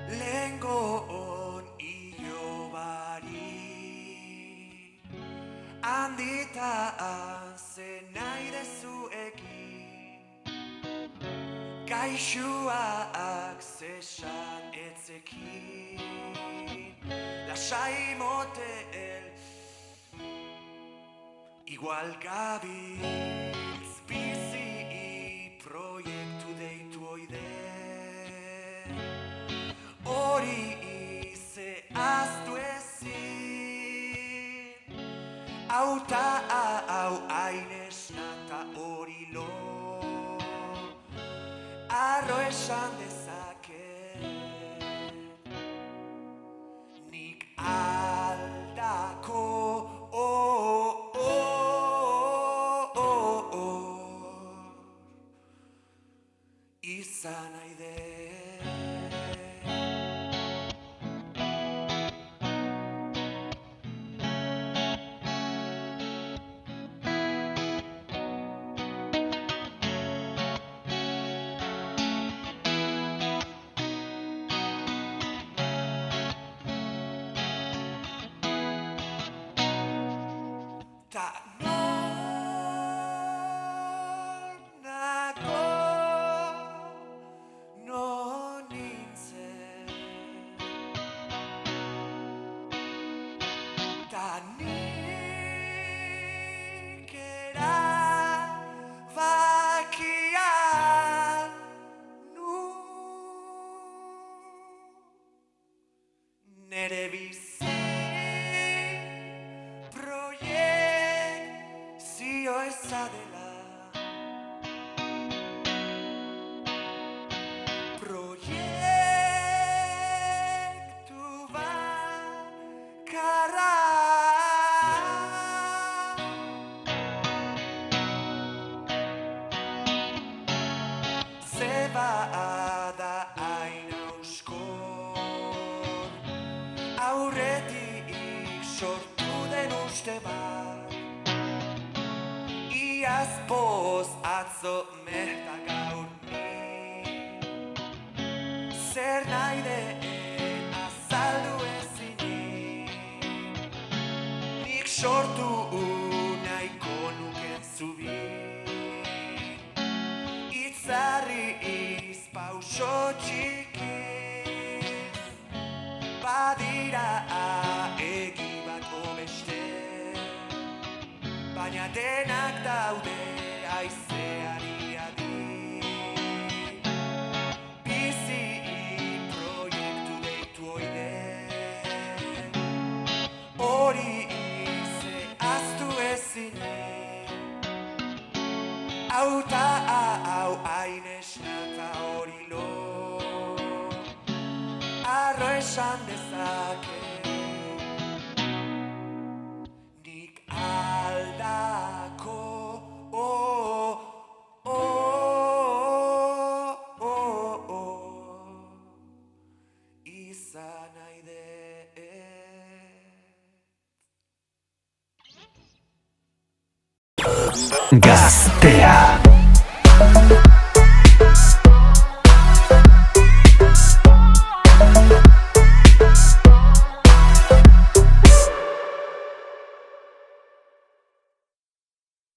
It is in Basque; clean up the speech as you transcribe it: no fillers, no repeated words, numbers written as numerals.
Lehengoon ilobari handitan zen nahi dezuekin gaixuak zesan etzekin lasai motel igual gabiltz bizi proiektu deitu oide hori zehaztu ezin auta hau hain esnata hori lo arro esan dezaket nik aldako izan nahi dut. Ta nor nago, non nintzen. Ta nik erabakian nu nere bizi proiektzio eza dela proiektu bakarra ze bada hain auskor aurretik sortu den uste bat iaz poz atzo mehta gaur ni zer nahi den azaldu ezinik nik sortu nahiko nuken zubi itzarriz pauso txikiz badira egi bat beste baina denak daude aizeari adi bizi proiektu deitu oide hori zehaztu ezinik auta hau hain esnata hori lo arro esan dezaket nik aldako izan nahi dut. Gaztea.